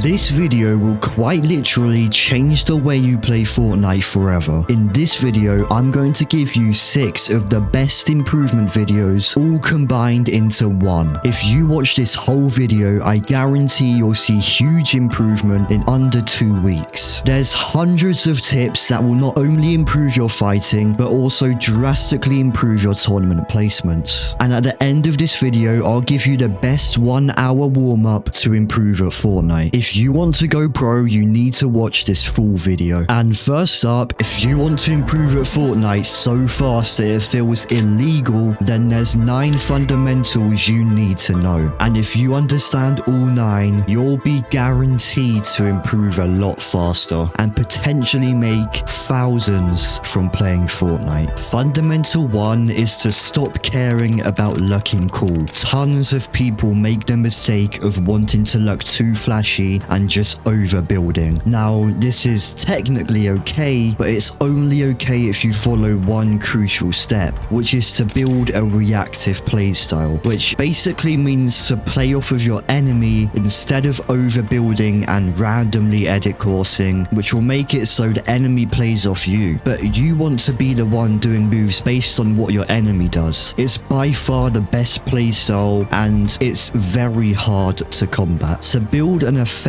This video will quite literally change the way you play Fortnite forever. In this video, I'm going to give you 6 of the best improvement videos all combined into one. If you watch this whole video, I guarantee you'll see huge improvement in under 2 weeks. There's hundreds of tips that will not only improve your fighting, but also drastically improve your tournament placements. And at the end of this video, I'll give you the best 1 hour warm-up to improve at Fortnite. If you want to go pro, you need to watch this full video. And first up, if you want to improve at Fortnite so fast that it feels illegal, then there's 9 fundamentals you need to know. And if you understand all 9, you'll be guaranteed to improve a lot faster and potentially make thousands from playing Fortnite. Fundamental 1 is to stop caring about looking cool. Tons of people make the mistake of wanting to look too flashy and just overbuilding. Now, this is technically okay, but it's only okay if you follow one crucial step, which is to build a reactive playstyle, which basically means to play off of your enemy instead of overbuilding and randomly edit coursing, which will make it so the enemy plays off you. But you want to be the one doing moves based on what your enemy does. It's by far the best playstyle, and it's very hard to combat. To build an effective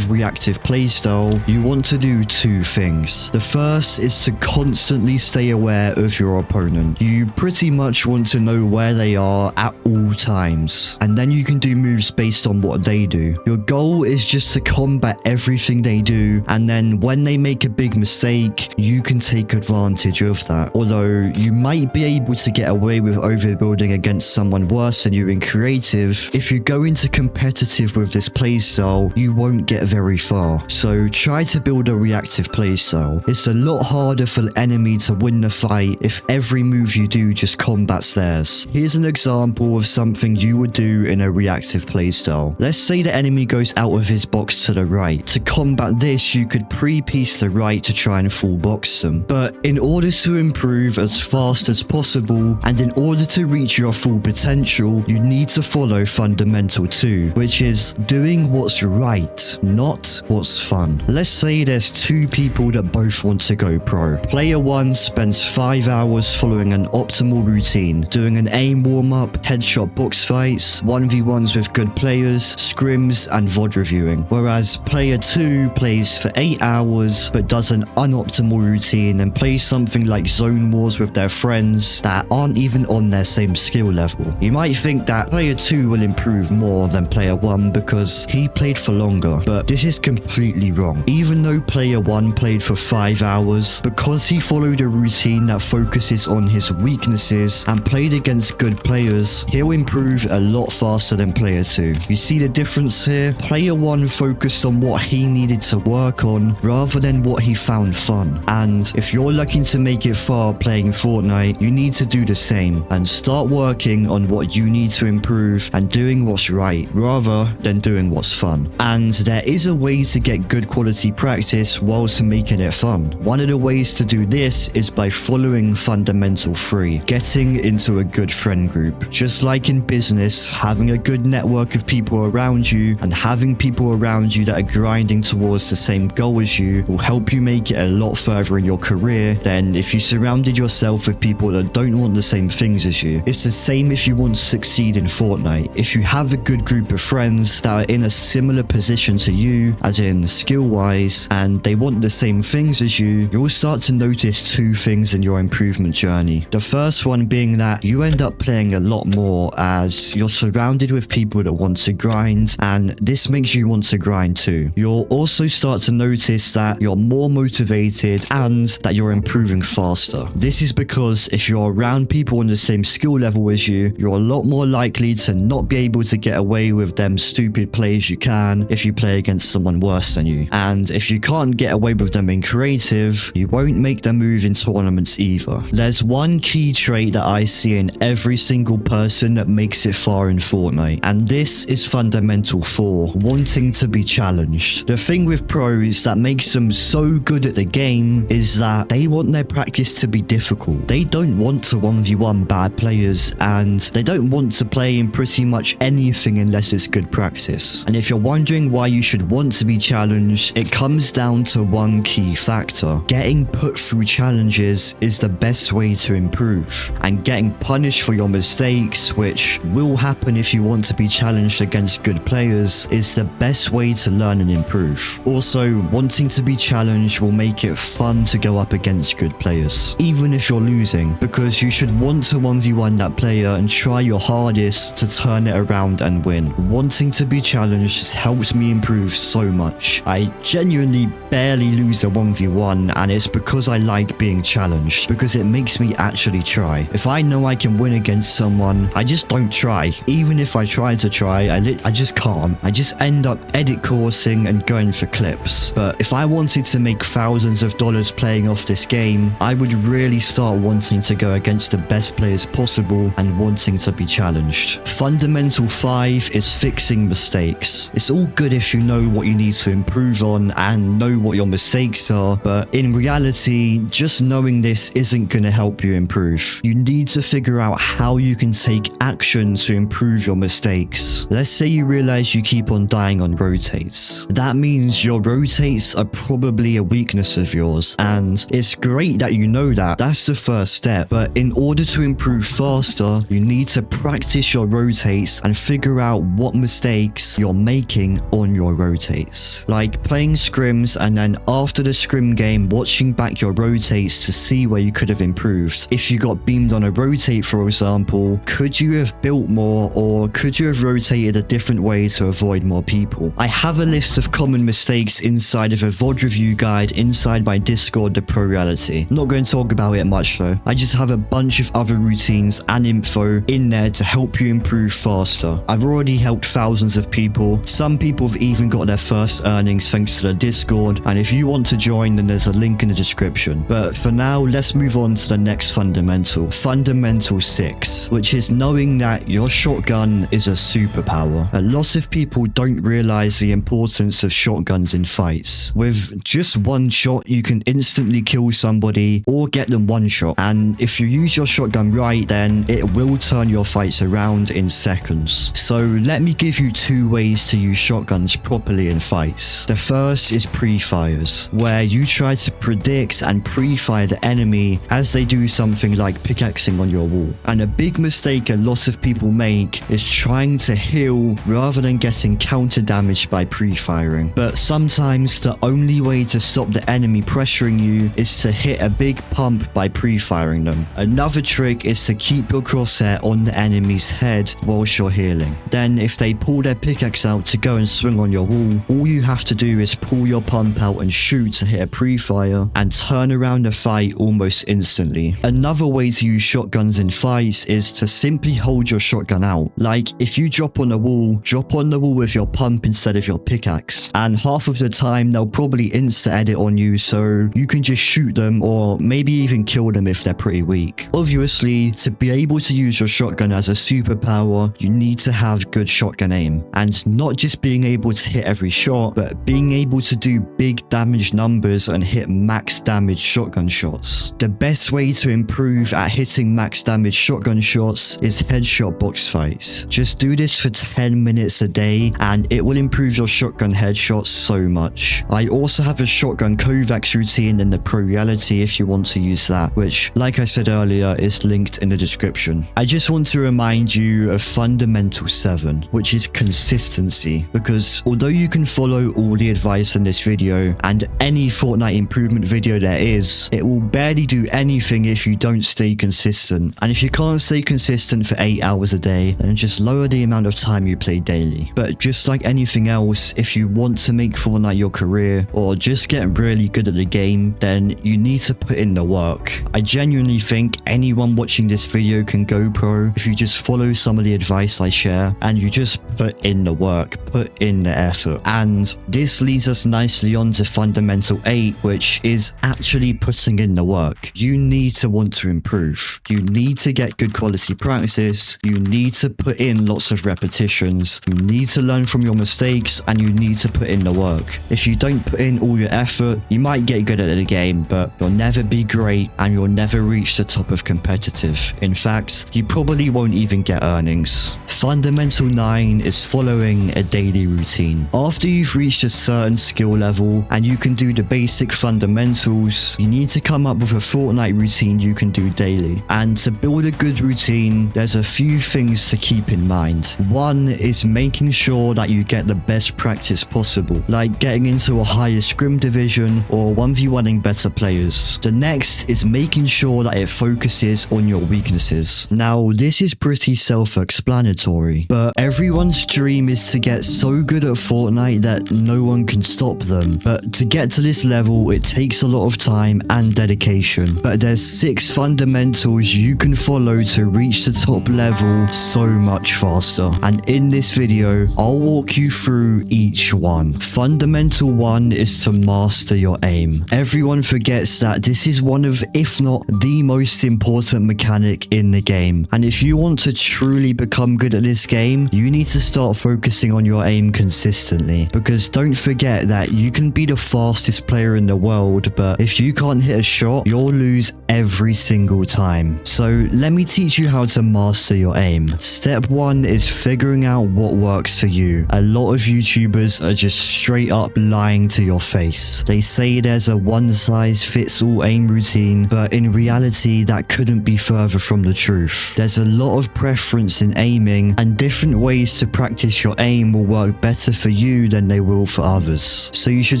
reactive playstyle, you want to do 2 things. The first is to constantly stay aware of your opponent. You pretty much want to know where they are at all times, and then you can do moves based on what they do. Your goal is just to combat everything they do, and then when they make a big mistake, you can take advantage of that. Although you might be able to get away with overbuilding against someone worse than you in creative, if you go into competitive with this playstyle, you won't get very far. So try to build a reactive playstyle. It's a lot harder for the enemy to win the fight if every move you do just combats theirs. Here's an example of something you would do in a reactive playstyle. Let's say the enemy goes out of his box to the right. To combat this, you could pre-piece the right to try and full box them. But in order to improve as fast as possible, and in order to reach your full potential, you need to follow fundamental 2, which is doing what's right, not what's fun. Let's say there's 2 people that both want to go pro. Player 1 spends 5 hours following an optimal routine, doing an aim warm-up, headshot box fights, 1v1s with good players, scrims, and VOD reviewing. Whereas player 2 plays for 8 hours but does an unoptimal routine and plays something like zone wars with their friends that aren't even on their same skill level. You might think that player 2 will improve more than player 1 because he played for longer, but this is completely wrong. Even though player 1 played for 5 hours, because he followed a routine that focuses on his weaknesses and played against good players, he'll improve a lot faster than player 2. You see the difference here? Player 1 focused on what he needed to work on rather than what he found fun. And if you're looking to make it far playing Fortnite, you need to do the same and start working on what you need to improve and doing what's right rather than doing what's fun. And there is a way to get good quality practice whilst making it fun. One of the ways to do this is by following fundamental 3, getting into a good friend group. Just like in business, having a good network of people around you and having people around you that are grinding towards the same goal as you will help you make it a lot further in your career than if you surrounded yourself with people that don't want the same things as you. It's the same if you want to succeed in Fortnite. If you have a good group of friends that are in a similar position to you, as in skill-wise, and they want the same things as you, you'll start to notice 2 things in your improvement journey. The first one being that you end up playing a lot more as you're surrounded with people that want to grind, and this makes you want to grind too. You'll also start to notice that you're more motivated and that you're improving faster. This is because if you're around people on the same skill level as you, you're a lot more likely to not be able to get away with them stupid plays you can if you play against someone worse than you. And if you can't get away with them in creative, you won't make the move in tournaments either. There's one key trait that I see in every single person that makes it far in Fortnite, and this is fundamental 4, wanting to be challenged. The thing with pros that makes them so good at the game is that they want their practice to be difficult. They don't want to 1v1 bad players, and they don't want to play in pretty much anything unless it's good practice. And if you're wondering why why you should want to be challenged, it comes down to one key factor. Getting put through challenges is the best way to improve, and getting punished for your mistakes, which will happen if you want to be challenged against good players, is the best way to learn and improve. Also, wanting to be challenged will make it fun to go up against good players, even if you're losing, because you should want to 1v1 that player and try your hardest to turn it around and win. Wanting to be challenged just helps me improve so much. I genuinely barely lose a 1v1, and it's because I like being challenged, because it makes me actually try. If I know I can win against someone, I just don't try. Even if I try to try, I just can't. I just end up edit coursing and going for clips. But if I wanted to make thousands of dollars playing off this game, I would really start wanting to go against the best players possible and wanting to be challenged. Fundamental 5 is fixing mistakes. It's all good if you know what you need to improve on and know what your mistakes are, but in reality, just knowing this isn't going to help you improve. You need to figure out how you can take action to improve your mistakes. Let's say you realize you keep on dying on rotates. That means your rotates are probably a weakness of yours, and it's great that you know that. That's the first step, but in order to improve faster, you need to practice your rotates and figure out what mistakes you're making on your rotates. Like playing scrims and then after the scrim game, watching back your rotates to see where you could have improved. If you got beamed on a rotate, for example, could you have built more, or could you have rotated a different way to avoid more people? I have a list of common mistakes inside of a VOD review guide inside my Discord, The Pro Reality. I'm not going to talk about it much though. I just have a bunch of other routines and info in there to help you improve faster. I've already helped thousands of people. Some people have even got their first earnings thanks to the Discord, and if you want to join, then there's a link in the description. But for now, let's move on to the next fundamental. Fundamental 6, which is knowing that your shotgun is a superpower. A lot of people don't realize the importance of shotguns in fights. With just one shot, you can instantly kill somebody or get them one shot, and if you use your shotgun right, then it will turn your fights around in seconds. So let me give you 2 ways to use shotguns properly in fights. The first is pre-fires, where you try to predict and pre-fire the enemy as they do something like pickaxing on your wall. And a big mistake a lot of people make is trying to heal rather than getting counter damaged by pre-firing. But sometimes the only way to stop the enemy pressuring you is to hit a big pump by pre-firing them. Another trick is to keep your crosshair on the enemy's head whilst you're healing. Then if they pull their pickaxe out to go and swing on your wall, all you have to do is pull your pump out and shoot to hit a pre-fire and turn around the fight almost instantly. Another way to use shotguns in fights is to simply hold your shotgun out. Like if you drop on the wall with your pump instead of your pickaxe, and half of the time they'll probably insta-edit on you, so you can just shoot them or maybe even kill them if they're pretty weak. Obviously, to be able to use your shotgun as a superpower, you need to have good shotgun aim, and not just being able to hit every shot, but being able to do big damage numbers and hit max damage shotgun shots. The best way to improve at hitting max damage shotgun shots is headshot box fights. Just do this for 10 minutes a day and it will improve your shotgun headshots so much. I also have a shotgun Kovacs routine in the Pro Reality if you want to use that, which, like I said earlier, is linked in the description. I just want to remind you of fundamental 7, which is consistency, because although you can follow all the advice in this video and any Fortnite improvement video there is, it will barely do anything if you don't stay consistent. And if you can't stay consistent for 8 hours a day, then just lower the amount of time you play daily. But just like anything else, if you want to make Fortnite your career or just get really good at the game, then you need to put in the work. I genuinely think anyone watching this video can go pro if you just follow some of the advice I share and you just put in the work, put in the effort. And this leads us nicely on to fundamental 8, which is actually putting in the work. You need to want to improve. You need to get good quality practice. You need to put in lots of repetitions. You need to learn from your mistakes and you need to put in the work. If you don't put in all your effort, you might get good at the game, but you'll never be great and you'll never reach the top of competitive. In fact, you probably won't even get earnings. Fundamental 9 is following a daily routine. routine. After you've reached a certain skill level and you can do the basic fundamentals, you need to come up with a Fortnite routine you can do daily. And to build a good routine, there's a few things to keep in mind. One is making sure that you get the best practice possible, like getting into a higher scrim division or 1v1ing better players. The next is making sure that it focuses on your weaknesses. Now, this is pretty self-explanatory, but everyone's dream is to get so good at Fortnite that no one can stop them. But to get to this level, it takes a lot of time and dedication. But there's 6 fundamentals you can follow to reach the top level so much faster. And in this video, I'll walk you through each one. Fundamental 1 is to master your aim. Everyone forgets that this is one of, if not the most important mechanic in the game. And if you want to truly become good at this game, you need to start focusing on your aim consistently. Because don't forget that you can be the fastest player in the world, but if you can't hit a shot, you'll lose every single time. So let me teach you how to master your aim. Step 1 is figuring out what works for you. A lot of YouTubers are just straight up lying to your face. They say there's a one-size-fits-all aim routine, but in reality that couldn't be further from the truth. There's a lot of preference in aiming, and different ways to practice your aim will work better for you than they will for others. So you should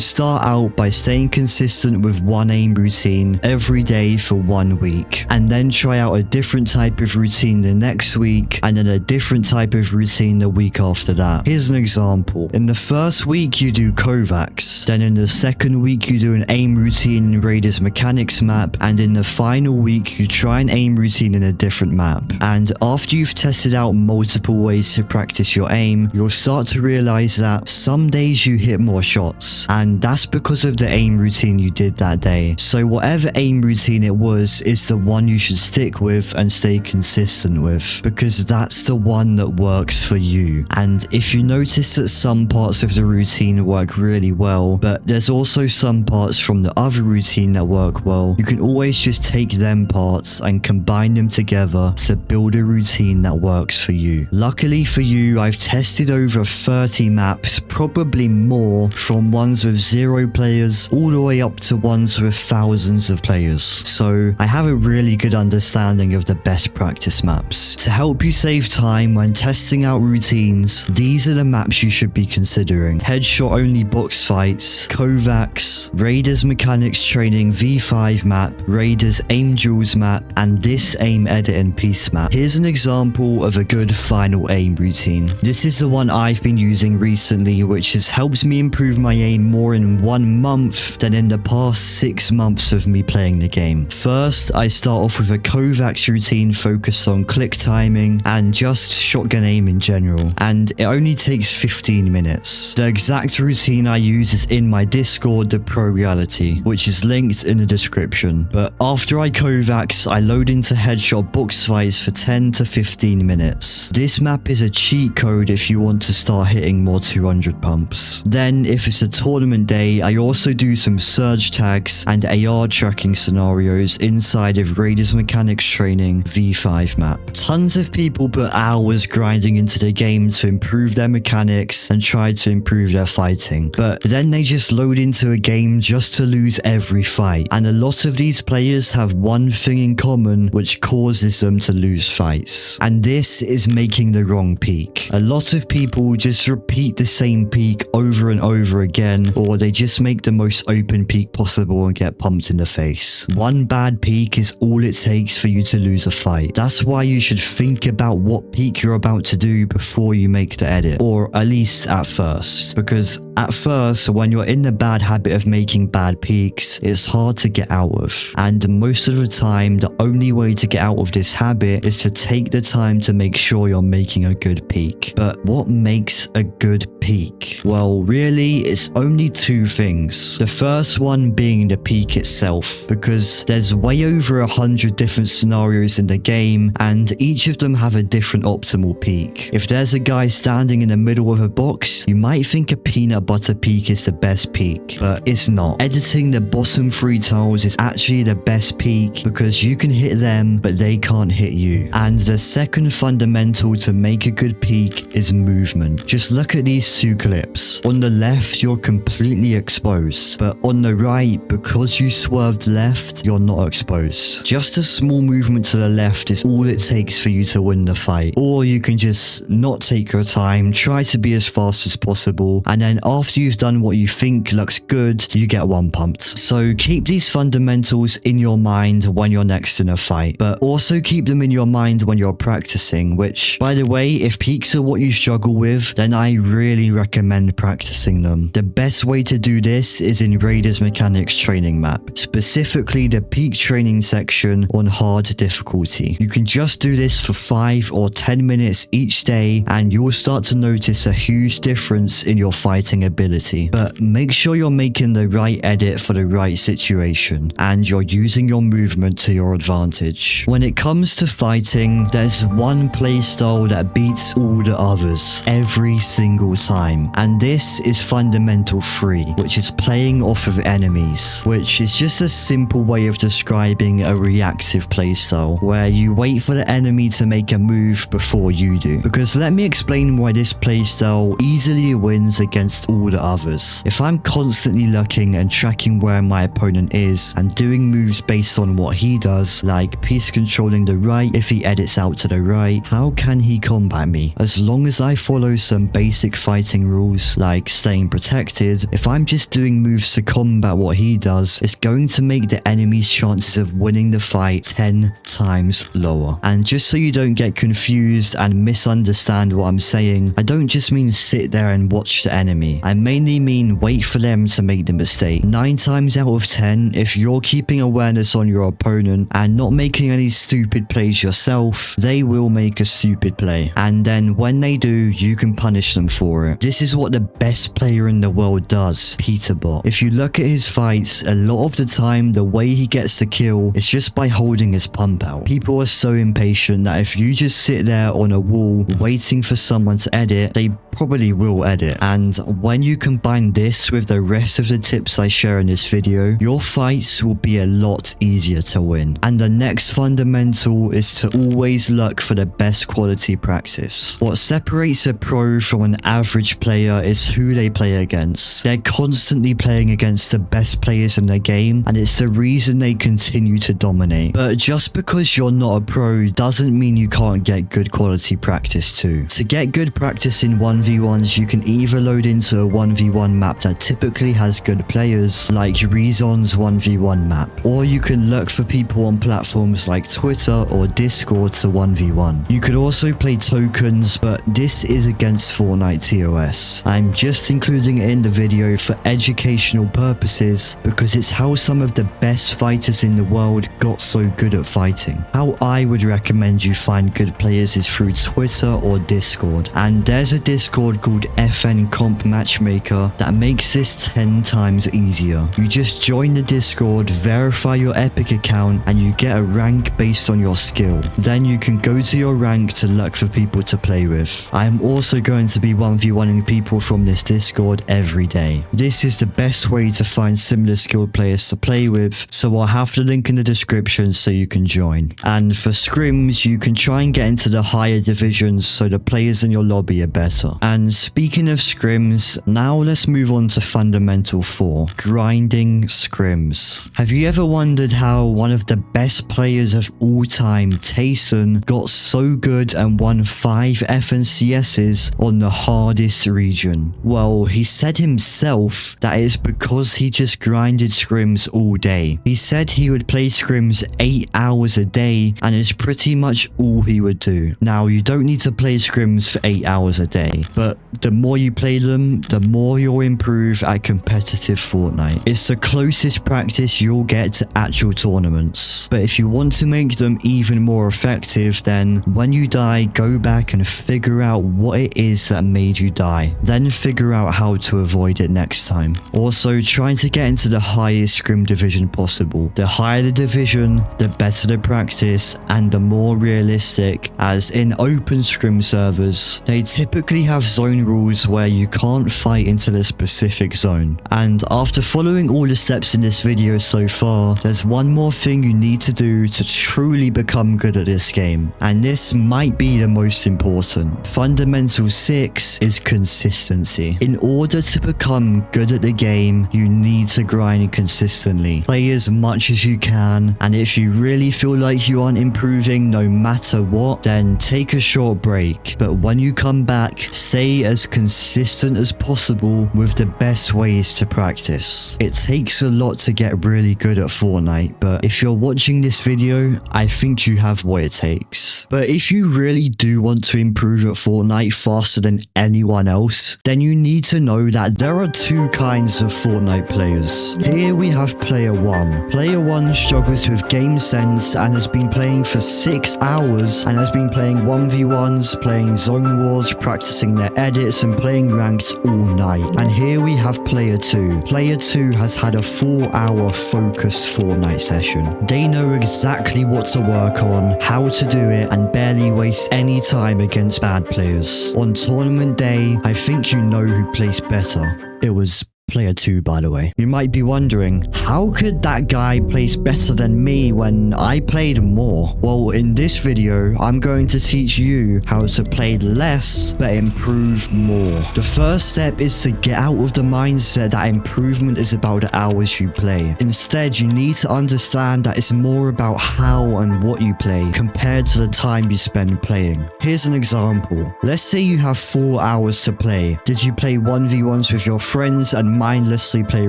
start out by staying consistent with one aim routine every day for 1 week, and then try out a different type of routine the next week, and then a different type of routine the week after that. Here's an example. In the first week you do Kovacs, then in the second week you do an aim routine in Raiders Mechanics map, and in the final week you try an aim routine in a different map. And after you've tested out multiple ways to practice your aim, you'll start to realize that some days you hit more shots, and that's because of the aim routine you did that day. So whatever aim routine it was is the one you should stick with and stay consistent with, because that's the one that works for you. And if you notice that some parts of the routine work really well, but there's also some parts from the other routine that work well, you can always just take them parts and combine them together to build a routine that works for you. Luckily for you, I've tested over 30 maps, probably more, from ones with 0 players all the way up to ones with thousands of players. So I have a really good understanding of the best practice maps. To help you save time when testing out routines, these are the maps you should be considering: headshot only box fights, Kovacs, Raiders Mechanics Training V5 map, Raiders Aim Duels map, and this aim edit and piece map. Here's an example of a good final aim routine. This is the one I've been using recently, which has helped me improve my aim more in 1 month than in the past 6 months of me playing the game. First, I start off with a Kovacs routine focused on click timing and just shotgun aim in general, and it only takes 15 minutes. The exact routine I use is in my Discord, The Pro Reality, which is linked in the description. But after I Kovacs, I load into headshot box fights for 10 to 15 minutes. This map is a cheat code if you want to start hitting more 200 pumps. Then, if it's a tournament day, I also do some surge tags and AR tracking scenarios inside of Raiders Mechanics Training V5 map. Tons of people put hours grinding into the game to improve their mechanics and try to improve their fighting, but then they just load into a game just to lose every fight. And a lot of these players have one thing in common which causes them to lose fights, and this is making the wrong peak. A lot of people just repeat the same peak over and over again, or they just make the most open peak possible and get pumped in the face. One bad peak is all it takes for you to lose a fight. That's why you should think about what peak you're about to do before you make the edit, or at least at first, because at first, when you're in the bad habit of making bad peaks, it's hard to get out of. And most of the time, the only way to get out of this habit is to take the time to make sure you're making a good peak. But what makes a good peak? Well, really, it's only 2 things. The first one being the peak itself, because there's way over 100 different scenarios in the game, and each of them have a different optimal peak. If there's a guy standing in the middle of a box, you might think a peanut butter peak is the best peak, but it's not. Editing the bottom 3 tiles is actually the best peak because you can hit them, but they can't hit you. And the second fundamental to make a good peak is movement. Just look at these 2 clips. On the left, you're completely exposed, but on the right, because you swerved left, you're not exposed. Just a small movement to the left is all it takes for you to win the fight. Or you can just not take your time, try to be as fast as possible, and then after you've done what you think looks good, you get one pumped. So keep these fundamentals in your mind when you're next in a fight, but also keep them in your mind when you're practicing, which, by the way, if peaks are what you struggle with, then I really recommend practicing them. The best way to do this is in Raiders Mechanics training map, specifically the peak training section on hard difficulty. You can just do this for 5 or 10 minutes each day and you'll start to notice a huge difference in your fighting ability. But make sure you're making the right edit for the right situation and you're using your movement to your advantage. When it comes to fighting, there's one playstyle that beats all the others every single time, and this is fundamental 3, which is playing off of enemies, which is just a simple way of describing a reactive playstyle where you wait for the enemy to make a move before you do. Because let me explain why this playstyle easily wins against all the others. If I'm constantly looking and tracking where my opponent is and doing moves based on what he does, like piece controlling the right if he edits out to the right, how can he combat me? As long as I follow some basic fighting rules like staying protected, if I'm just doing moves to combat what he does, it's going to make the enemy's chances of winning the fight 10 times lower. And just so you don't get confused and misunderstand what I'm saying, I don't just mean sit there and watch the enemy. I mainly mean wait for them to make the mistake. 9 times out of 10, if you're keeping awareness on your opponent and not making any stupid plays yourself, they will make a stupid play. And then when they do, you can punish them for it. This is what the best player in the world does, Peterbot. If you look at his fights, a lot of the time the way he gets the kill is just by holding his pump out. People are so impatient that if you just sit there on a wall waiting for someone to edit, they probably will edit. And when you combine this with the rest of the tips I share in this video, your fights will be a lot easier to win. And the next fundamental is to always look for the best quality practice. What separates a pro from an average player is who they play against. They're constantly playing against the best players in the game, and it's the reason they continue to dominate. But just because you're not a pro doesn't mean you can't get good quality practice too. To get good practice in 1v1s, you can either load into a 1v1 map that typically has good players, like Rezon's 1v1 map, or you can look for people on platforms like Twitter or Discord to 1v1. You could also play tokens, but this is against Fortnite TOS. I'm just including it in the video for educational purposes because it's how some of the best fighters in the world got so good at fighting. How I would recommend you find good players is through Twitter or Discord, and there's a Discord called FN Comp Matchmaker that makes this 10 times easier. You just join the Discord, verify your Epic account, and you get a rank based on your skill. Then you can go to your rank to look for people to play with. I am also going to be 1v1ing people from this Discord every day. This is the best way to find similar skilled players to play with, so I'll have the link in the description so you can join. And for scrims, you can try and get into the higher divisions so the players in your lobby are better. And speaking of scrims, now let's move on to fundamental 4, grinding scrims. Have you ever wondered how one of the best players of all time, Tayson, got so good and won 5 FNCSs on the hardest region? Well, he said himself that it's because he just grinded scrims all day. He said he would play scrims 8 hours a day, and it's pretty much all he would do. Now, you don't need to play scrims for 8 hours a day, but the more you play them, the more you'll improve at competitive Fortnite. It's the closest practice you'll get to actual tournaments. But if you want to make them even more effective, then when you die, go back and figure out what it is that made you die. Then figure out how to avoid it next time. Also, try to get into the highest scrim division possible. The higher the division, the better the practice, and the more realistic, as in open scrim servers, they typically have zone rules where you can't fight into the specific zone. And after following all the steps in this video so far, there's one more thing you need to do to truly become good at this game. And this might be the most important. Fundamental 6 is consistency. In order to become good at the game, you need to grind consistently. Play as much as you can, and if you really feel like you aren't improving no matter what, then take a short break. But when you come back, stay as consistent as possible with the best ways to practice. It takes a lot to get really good at Fortnite, but if you're watching this video, I think you have what it takes. But if you really do want to improve at Fortnite faster than anyone else, then you need to know that there are two kinds of Fortnite players. Here we have player 1. Player 1 struggles with game sense and has been playing for 6 hours and has been playing 1v1s, playing zone wars, practicing their edits and playing ranked all night. And here we have player 2. Player 2 has had a 4-hour focused Fortnite session. They know exactly what to work on, how to do it, and barely waste any time against bad players. On tournament day, I think you know who plays better. It was player 2, by the way. You might be wondering, how could that guy place better than me when I played more? Well, in this video, I'm going to teach you how to play less but improve more. The first step is to get out of the mindset that improvement is about the hours you play. Instead, you need to understand that it's more about how and what you play compared to the time you spend playing. Here's an example. Let's say you have 4 hours to play. Did you play 1v1s with your friends and mindlessly play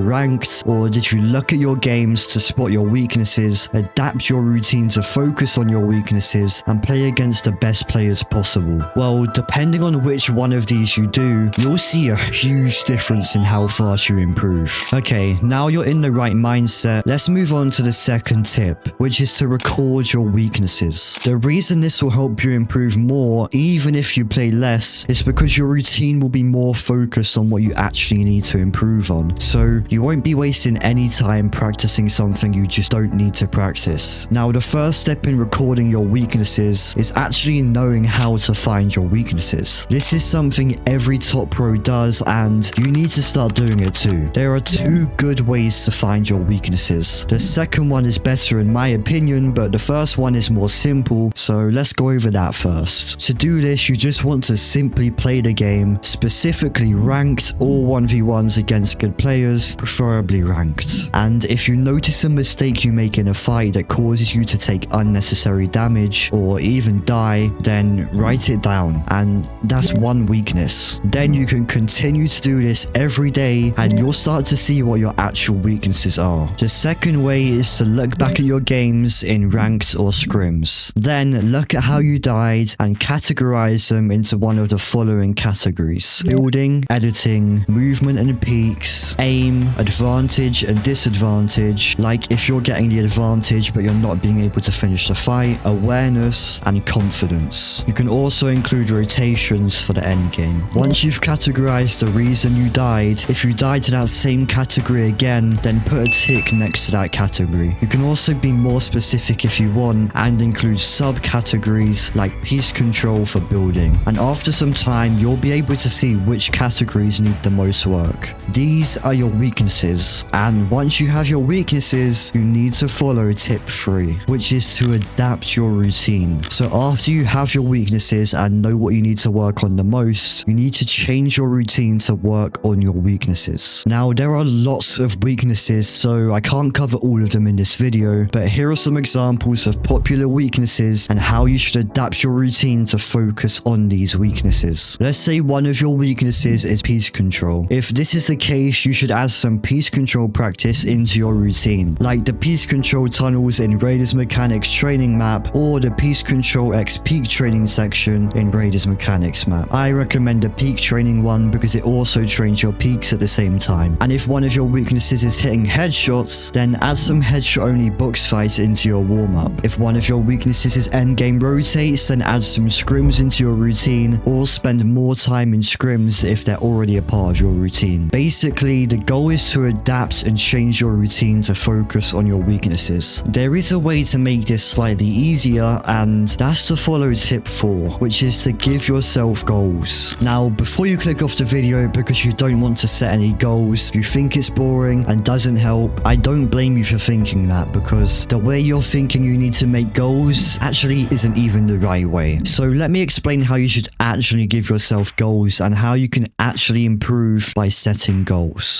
ranked, or did you look at your games to spot your weaknesses, adapt your routine to focus on your weaknesses, and play against the best players possible? Well, depending on which one of these you do, you'll see a huge difference in how fast you improve. Okay, now you're in the right mindset, let's move on to the second tip, which is to record your weaknesses. The reason this will help you improve more, even if you play less, is because your routine will be more focused on what you actually need to improve on, so you won't be wasting any time practicing something you just don't need to practice. Now, the first step in recording your weaknesses is actually knowing how to find your weaknesses. This is something every top pro does, and you need to start doing it too. There are 2 good ways to find your weaknesses. The second one is better in my opinion, but the first one is more simple, so let's go over that first. To do this, you just want to simply play the game, specifically ranked or 1v1s against good players, preferably ranked. And if you notice a mistake you make in a fight that causes you to take unnecessary damage or even die, then write it down, and that's one weakness. Then you can continue to do this every day and you'll start to see what your actual weaknesses are. The second way is to look back at your games in ranked or scrims. Then look at how you died and categorize them into one of the following categories: building, editing, movement and peaks, aim, advantage and disadvantage, like if you're getting the advantage but you're not being able to finish the fight, awareness, and confidence. You can also include rotations for the end game. Once you've categorized the reason you died, if you died to that same category again, then put a tick next to that category. You can also be more specific if you want and include subcategories like peace control for building. And after some time, you'll be able to see which categories need the most work. These are your weaknesses, and once you have your weaknesses, you need to follow tip 3, which is to adapt your routine. So after you have your weaknesses and know what you need to work on the most, you need to change your routine to work on your weaknesses. Now, there are lots of weaknesses, so I can't cover all of them in this video, but here are some examples of popular weaknesses and how you should adapt your routine to focus on these weaknesses. Let's say one of your weaknesses is peace control. If this is the case, you should add some peace control practice into your routine, like the peace control tunnels in Raiders Mechanics training map or the peace control X peak training section in Raiders Mechanics map. I recommend the peak training one because it also trains your peaks at the same time. And if one of your weaknesses is hitting headshots, then add some headshot only box fights into your warm-up. If one of your weaknesses is endgame rotates, then add some scrims into your routine, or spend more time in scrims if they're already a part of your routine. Basically, Basically, the goal is to adapt and change your routine to focus on your weaknesses. There is a way to make this slightly easier, and that's to follow tip 4, which is to give yourself goals. Now, before you click off the video because you don't want to set any goals, you think it's boring and doesn't help, I don't blame you for thinking that, because the way you're thinking you need to make goals actually isn't even the right way. So let me explain how you should actually give yourself goals and how you can actually improve by setting goals.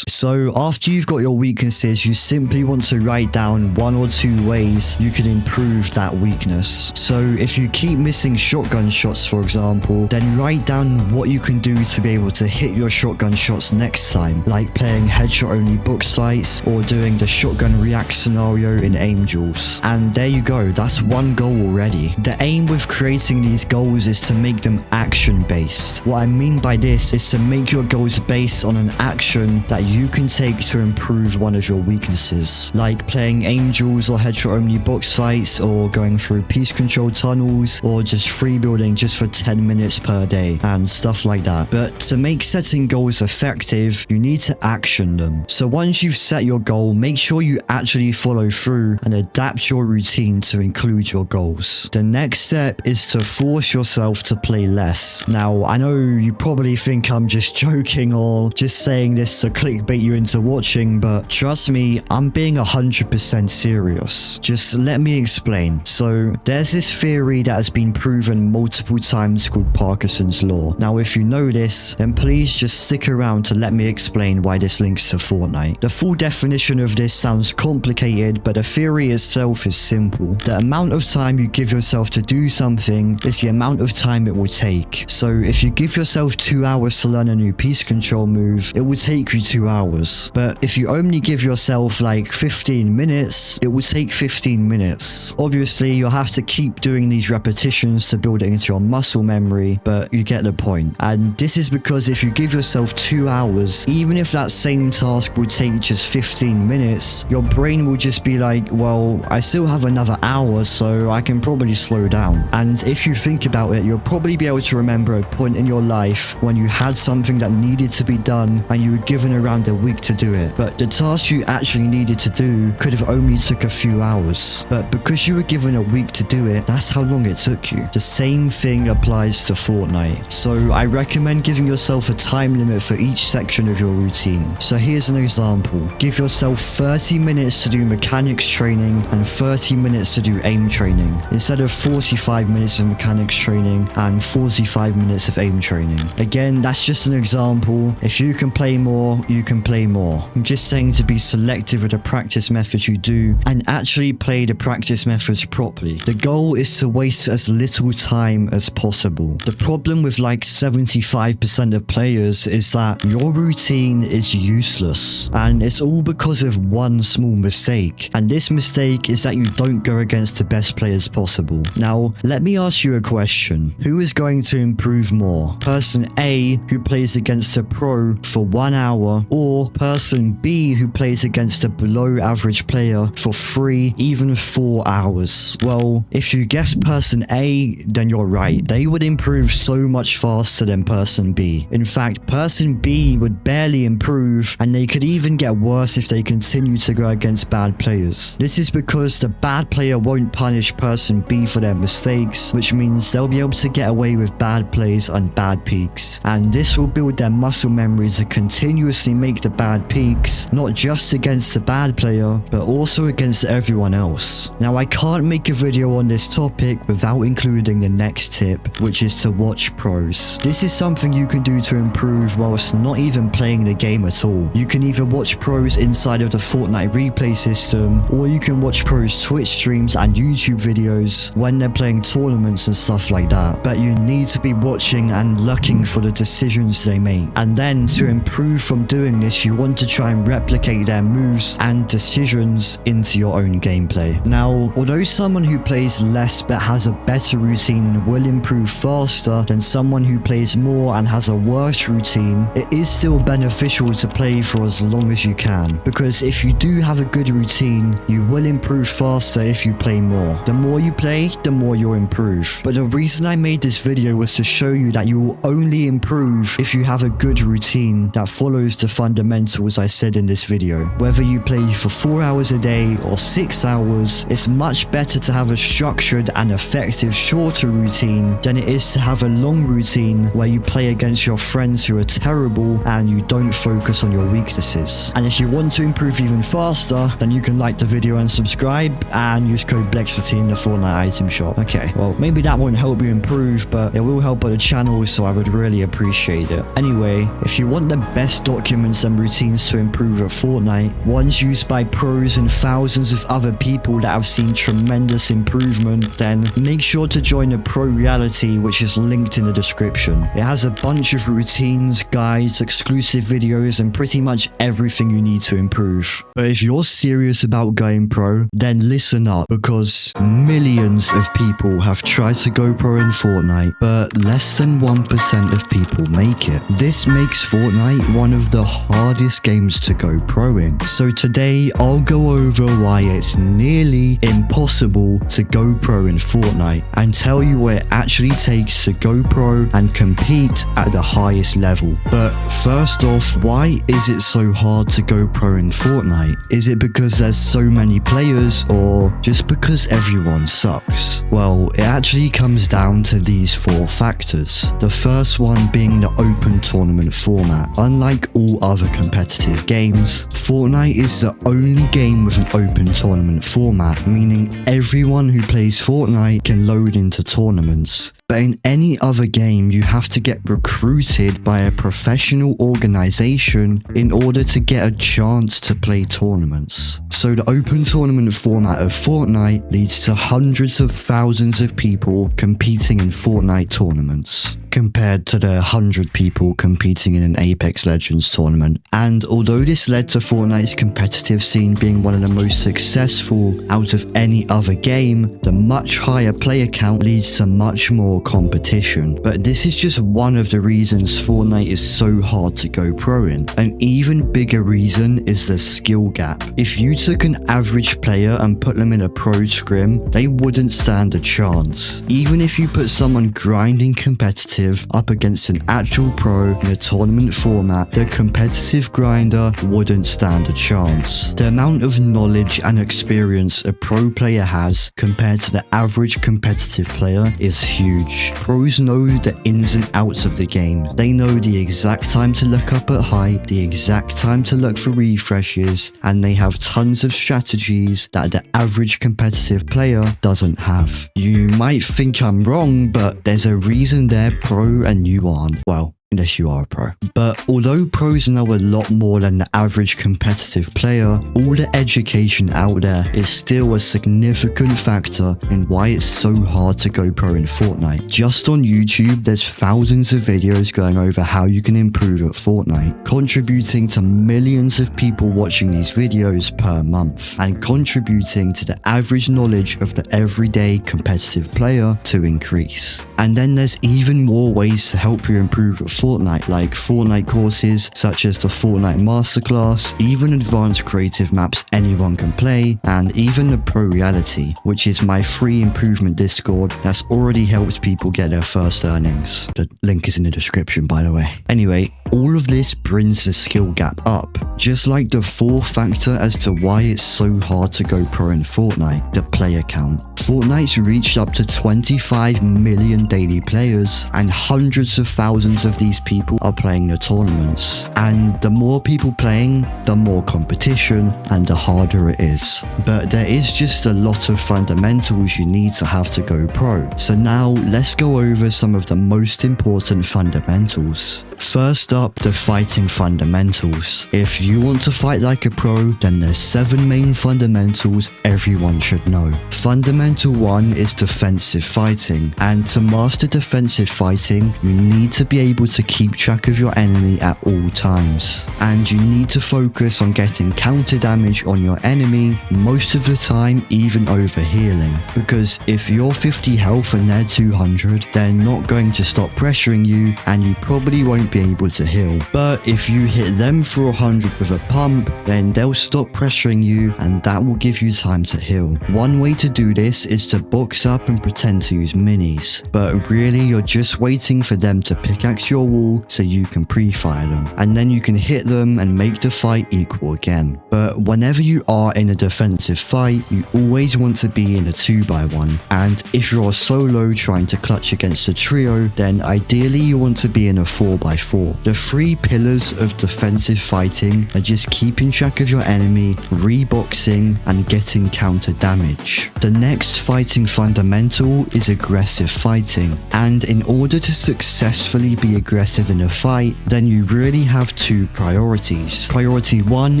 So after you've got your weaknesses, you simply want to write down 1 or 2 ways you can improve that weakness. So if you keep missing shotgun shots, for example, then write down what you can do to be able to hit your shotgun shots next time, like playing headshot only box fights or doing the shotgun react scenario in aim duels. And there you go, that's 1 goal already. The aim with creating these goals is to make them action based. What I mean by this is to make your goals based on an action that you can take to improve one of your weaknesses, like playing aim duels or headshot only box fights, or going through piece control tunnels, or just free building just for 10 minutes per day and stuff like that. But to make setting goals effective, you need to action them. So once you've set your goal, make sure you actually follow through and adapt your routine to include your goals. The next step is to force yourself to play less. Now, I know you probably think I'm just joking or just saying this to clickbait you into watching, but trust me, I'm being 100% serious. Just let me explain. So there's this theory that has been proven multiple times called Parkinson's law. Now, if you know this, then please just stick around to let me explain why this links to Fortnite. The full definition of this sounds complicated, but the theory itself is simple. The amount of time you give yourself to do something is the amount of time it will take. So if you give yourself 2 hours to learn a new piece control move, it will take you 2 hours. But if you only give yourself like 15 minutes, it will take 15 minutes. Obviously, you'll have to keep doing these repetitions to build it into your muscle memory, but you get the point. And this is because if you give yourself 2 hours, even if that same task would take just 15 minutes, your brain will just be like, well, I still have another hour, so I can probably slow down. And if you think about it, you'll probably be able to remember a point in your life when you had something that needed to be done and you were given around a week to do it. But the task you actually needed to do could have only took a few hours. But because you were given a week to do it, that's how long it took you. The same thing applies to Fortnite. So I recommend giving yourself a time limit for each section of your routine. So here's an example. Give yourself 30 minutes to do mechanics training and 30 minutes to do aim training, instead of 45 minutes of mechanics training and 45 minutes of aim training. Again, that's just an example. If you can play more, you can play more. I'm just saying to be selective with the practice methods you do and actually play the practice methods properly. The goal is to waste as little time as possible. The problem with like 75% of players is that your routine is useless, and it's all because of one small mistake. And this mistake is that you don't go against the best players possible. Now, let me ask you a question. Who is going to improve more? Person A, who plays against a pro for 1 hour, or person B, who plays against a below average player for 3, even 4 hours? Well, if you guess person A, then you're right. They would improve so much faster than person B. In fact, person B would barely improve, and they could even get worse if they continue to go against bad players. This is because the bad player won't punish person B for their mistakes, which means they'll be able to get away with bad plays and bad peaks. And this will build their muscle memory to continuously make the bad peaks, not just against the bad player, but also against everyone else. Now, I can't make a video on this topic without including the next tip, which is to watch pros. This is something you can do to improve whilst not even playing the game at all. You can either watch pros inside of the Fortnite replay system, or you can watch pros Twitch streams and YouTube videos when they're playing tournaments and stuff like that. But you need to be watching and looking for the decisions they make. And then to improve from doing this, you want to try and replicate their moves and decisions into your own gameplay. Now, although someone who plays less but has a better routine will improve faster than someone who plays more and has a worse routine, it is still beneficial to play for as long as you can, because if you do have a good routine, you will improve faster if you play more. The more you play, the more you'll improve. But the reason I made this video was to show you that you will only improve if you have a good routine that follows follows the fundamentals I said in this video. Whether you play for 4 hours a day or 6 hours, it's much better to have a structured and effective shorter routine than it is to have a long routine where you play against your friends who are terrible and you don't focus on your weaknesses. And if you want to improve even faster, then you can like the video and subscribe and use code Blexiti in the Fortnite item shop. Okay, well, maybe that won't help you improve, but it will help out the channel, so I would really appreciate it. Anyway, if you want the best documents and routines to improve at Fortnite, ones used by pros and thousands of other people that have seen tremendous improvement, then make sure to join the Pro Reality, which is linked in the description. It has a bunch of routines, guides, exclusive videos, and pretty much everything you need to improve. But if you're serious about going pro, then listen up, because millions of people have tried to go pro in Fortnite, but less than 1% of people make it. This makes Fortnite one of the hardest games to go pro in. So today I'll go over why it's nearly impossible to go pro in Fortnite and tell you what it actually takes to go pro and compete at the highest level. But first off, why is it so hard to go pro in Fortnite? Is it because there's so many players, or just because everyone sucks? Well, it actually comes down to these 4 factors. The first one being the open tournament format. Unlike all other competitive games, Fortnite is the only game with an open tournament format, meaning everyone who plays Fortnite can load into tournaments. But in any other game, you have to get recruited by a professional organization in order to get a chance to play tournaments. So the open tournament format of Fortnite leads to hundreds of thousands of people competing in Fortnite tournaments, compared to the 100 people competing in an Apex Legends tournament. And although this led to Fortnite's competitive scene being one of the most successful out of any other game, the much higher player count leads to much more competition. But this is just one of the reasons Fortnite is so hard to go pro in. An even bigger reason is the skill gap. If you took an average player and put them in a pro scrim, they wouldn't stand a chance. Even if you put someone grinding competitive up against an actual pro in a tournament format, the competitive grinder wouldn't stand a chance. The amount of knowledge and experience a pro player has compared to the average competitive player is huge. Pros know the ins and outs of the game. They know the exact time to look up at height, the exact time to look for refreshes, and they have tons of strategies that the average competitive player doesn't have. You might think I'm wrong, but there's a reason they're pro and you aren't. Well, unless you are a pro. But although pros know a lot more than the average competitive player, all the education out there is still a significant factor in why it's so hard to go pro in Fortnite. Just on YouTube, there's thousands of videos going over how you can improve at Fortnite, contributing to millions of people watching these videos per month, and contributing to the average knowledge of the everyday competitive player to increase. And then there's even more ways to help you improve at Fortnite, like Fortnite courses such as the Fortnite Masterclass, even advanced creative maps anyone can play, and even the Pro Reality, which is my free improvement Discord that's already helped people get their first earnings. The link is in the description, by the way. Anyway, all of this brings the skill gap up, just like the 4th factor as to why it's so hard to go pro in Fortnite, the player count. Fortnite's reached up to 25 million daily players, and hundreds of thousands of these people are playing the tournaments. And the more people playing, the more competition and the harder it is. But there is just a lot of fundamentals you need to have to go pro. So now let's go over some of the most important fundamentals. First up, the fighting fundamentals. If you want to fight like a pro, then there's 7 main fundamentals everyone should know. Fundamental 1 is defensive fighting, and to master defensive fighting, you need to be able to keep track of your enemy at all times, and you need to focus on getting counter damage on your enemy, most of the time even over healing, because if you're 50 health and they're 200, they're not going to stop pressuring you, and you probably won't be able to heal. But if you hit them for 100 with a pump, then they'll stop pressuring you, and that will give you time to heal. One way to do this this is to box up and pretend to use minis, but really you're just waiting for them to pickaxe your wall so you can pre-fire them, and then you can hit them and make the fight equal again. But whenever you are in a defensive fight, you always want to be in a 2x1, and if you're a solo trying to clutch against a trio, then ideally you want to be in a 4x4. The 3 pillars of defensive fighting are just keeping track of your enemy, reboxing, and getting counter damage. The next fighting fundamental is aggressive fighting, and in order to successfully be aggressive in a fight, then you really have 2 priorities. Priority 1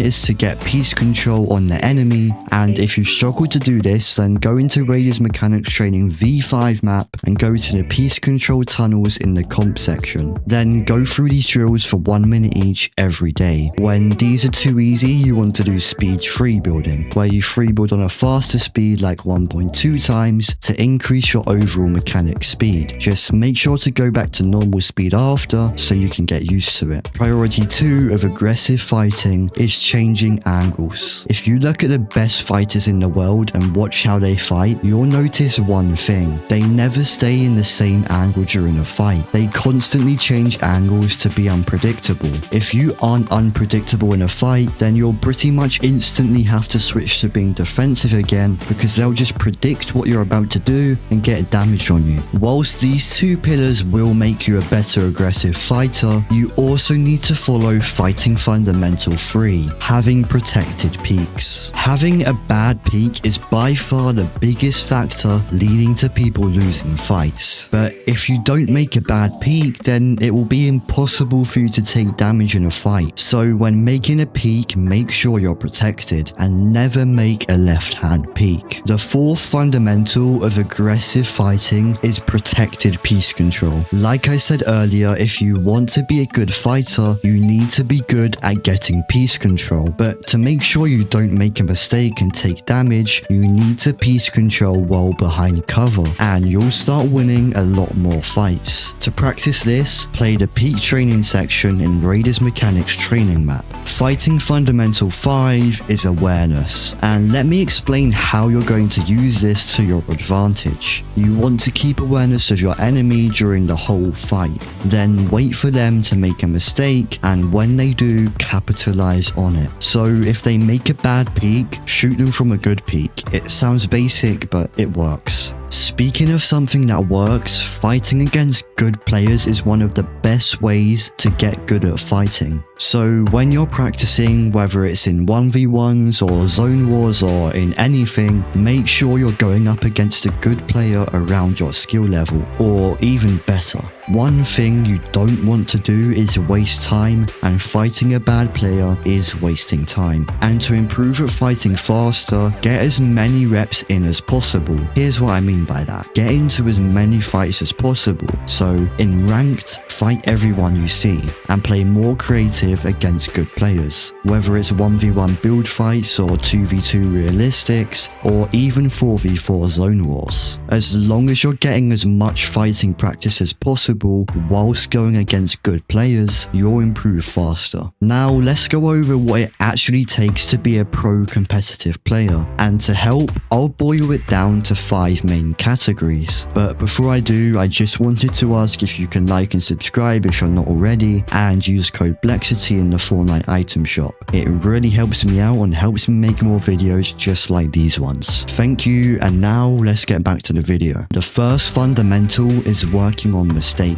is to get piece control on the enemy, and if you struggle to do this, then go into Raiders Mechanics Training V5 map and go to the piece control tunnels in the comp section. Then go through these drills for 1 minute each every day. When these are too easy, you want to do speed free building, where you free build on a faster speed like 1.2 times to increase your overall mechanic speed. Just make sure to go back to normal speed after so you can get used to it. Priority 2 of aggressive fighting is changing angles. If you look at the best fighters in the world and watch how they fight, you'll notice one thing: they never stay in the same angle during a fight. They constantly change angles to be unpredictable. If you aren't unpredictable in a fight, then you'll pretty much instantly have to switch to being defensive again, because they'll just predict what you're about to do and get damage on you. Whilst these 2 pillars will make you a better aggressive fighter, you also need to follow fighting fundamental 3, having protected peaks. Having a bad peak is by far the biggest factor leading to people losing fights. But if you don't make a bad peak, then it will be impossible for you to take damage in a fight. So when making a peak, make sure you're protected and never make a left hand peak. The 4th fundamental of aggressive fighting is protected piece control. Like I said earlier, if you want to be a good fighter, you need to be good at getting piece control. But to make sure you don't make a mistake and take damage, you need to piece control while behind cover, and you'll start winning a lot more fights. To practice this, play the peak training section in Raiders Mechanics Training map. Fighting fundamental 5 is awareness, and let me explain how you're going to use this to your advantage. You want to keep awareness of your enemy during the whole fight, then wait for them to make a mistake, and when they do, capitalize on it. So if they make a bad peak, shoot them from a good peak. It sounds basic, but it works. Speaking of something that works, fighting against good players is one of the best ways to get good at fighting. So when you're practicing, whether it's in 1v1s or zone wars or in anything, make sure you're going up against a good player around your skill level, or even better. One thing you don't want to do is waste time, and fighting a bad player is wasting time. And to improve at fighting faster, get as many reps in as possible. Here's what I mean by that. Get into as many fights as possible. So in ranked, fight everyone you see and play more creative against good players. Whether it's 1v1 build fights or 2v2 realistics or even 4v4 zone wars. As long as you're getting as much fighting practice as possible whilst going against good players, you'll improve faster. Now let's go over what it actually takes to be a pro competitive player, and to help, I'll boil it down to 5 main categories. But before I do, I just wanted to ask if you can like and subscribe if you're not already, and use code Blexiti in the Fortnite item shop. It really helps me out and helps me make more videos just like these ones. Thank you, and now let's get back to the video. The first fundamental is working on mistakes.